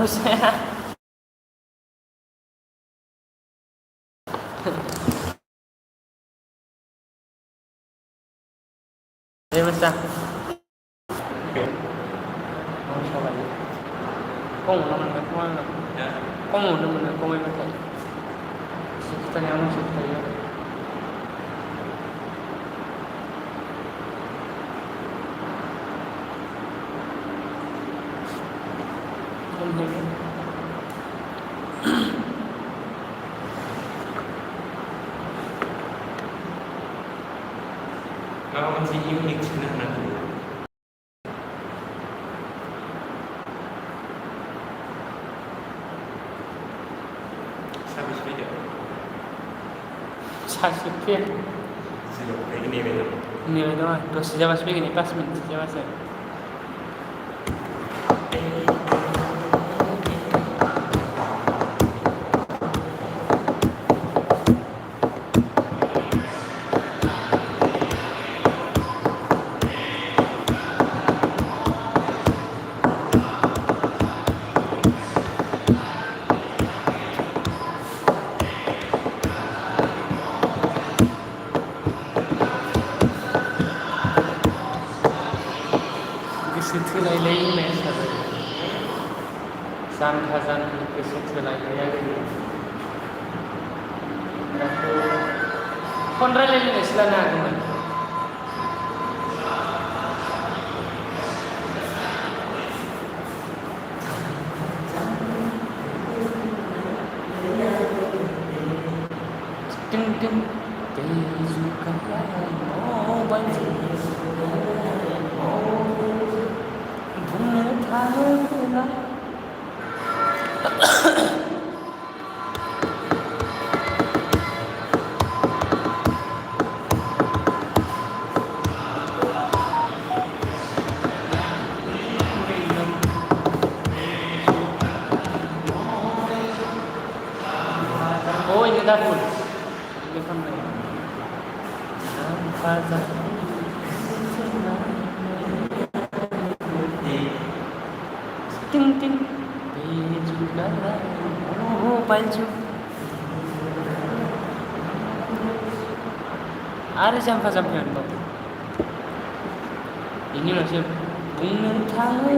saya. Dia besar. Con nó mình phải coi là con một nó mình con em phải kita nyaman sih saya. Kalau masih unik sebenarnya. Habis video. 40 pies. Sudah kayak gini betul. Nivel doang. Terus sejauh begini pas sejauh saya. Lain-lain macam Sanghazan kesuatu lain-lain. Aku kontra lain Islam aku. Ting-ting, bezukan oh banjir. Oh ini dapur. Ini kamera. Ting ting, bejulah oh baju. Ada sampai bapak. Ini masih bunga tahu.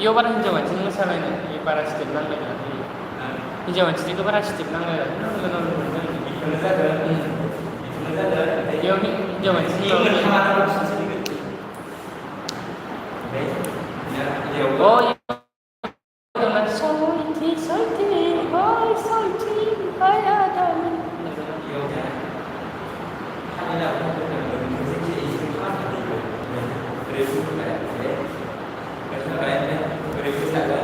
Iyo barang hijau macam ni salah ni, ini parasitik nang lagi. Hijau macam itu parasitik nang lagi. Iyo hijau macam ni. Oh iyo. Dengan salty, ada.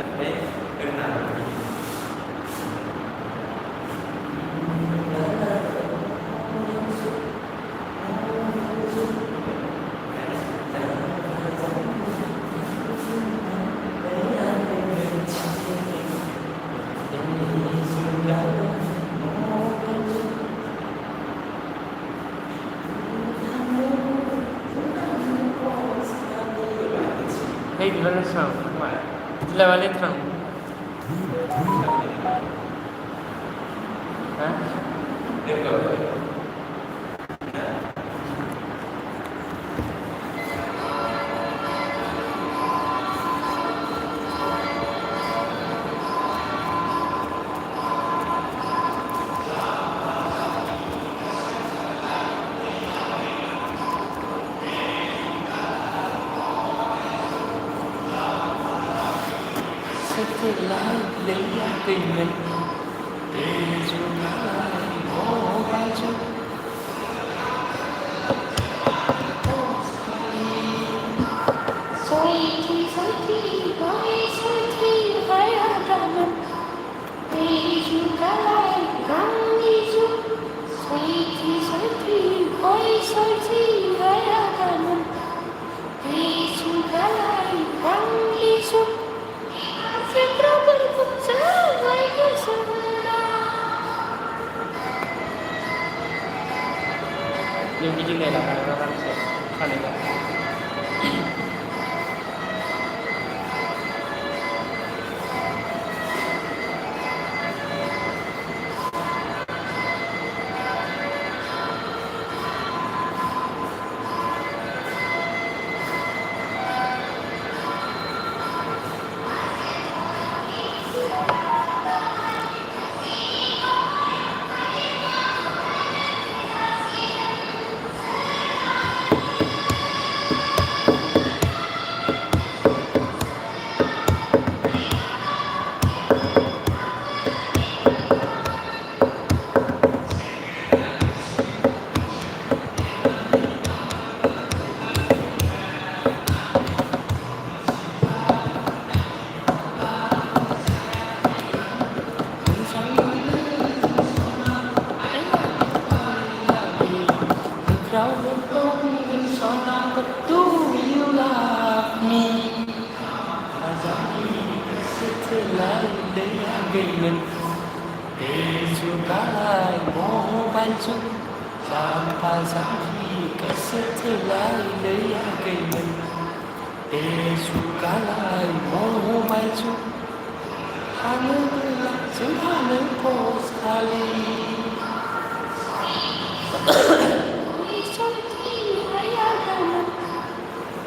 Hey, gimana sekarang? Levelnya terang. Hah? Setelah lihat dengan baju Soi thi hai ada mình Baju kalai rang hijau Soi thi hai ada mình Baju kalai rang hijau Segera berpunca ke sana Yung video nila karang sa kanila Kau bertemu seorang betul you love me Azami setelah dia gengen Baju kalai mau baju Sampai sampai ke setelah dia gengen Baju kalai mau baju Hanya berlangsung hanya pos kali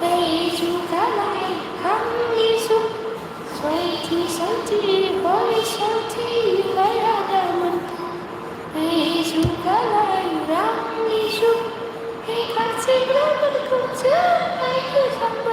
Baju kalai rang hijau Soi thi hai ada mình Baju kalai rang hijau Ikat segera berpunca ke sana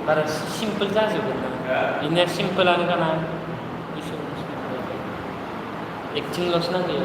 Para simple जाजोबगोन ना बिनिया सिम्पोलानो गाना एक्टिंल'सो नांगौ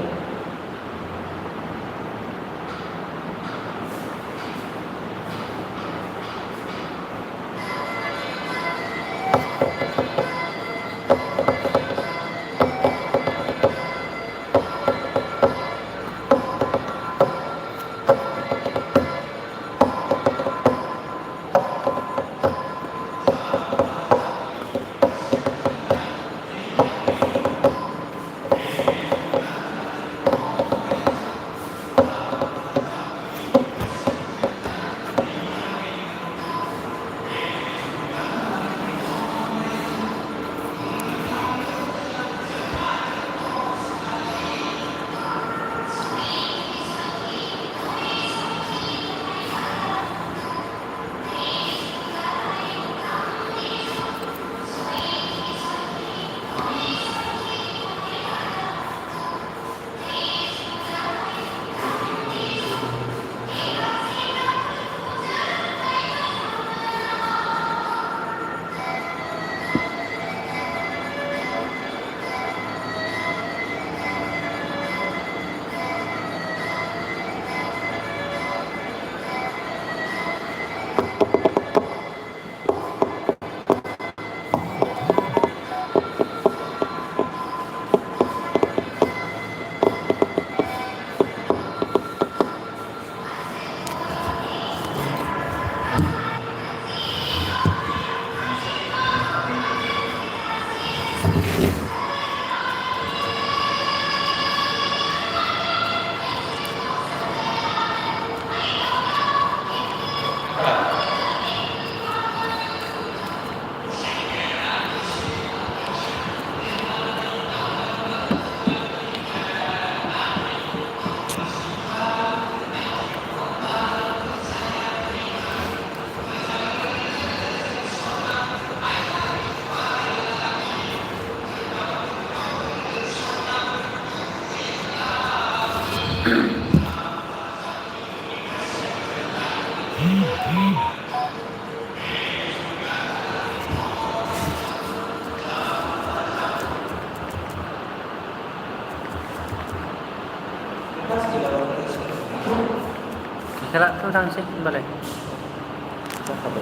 Kira tuh tangsi boleh. Apa?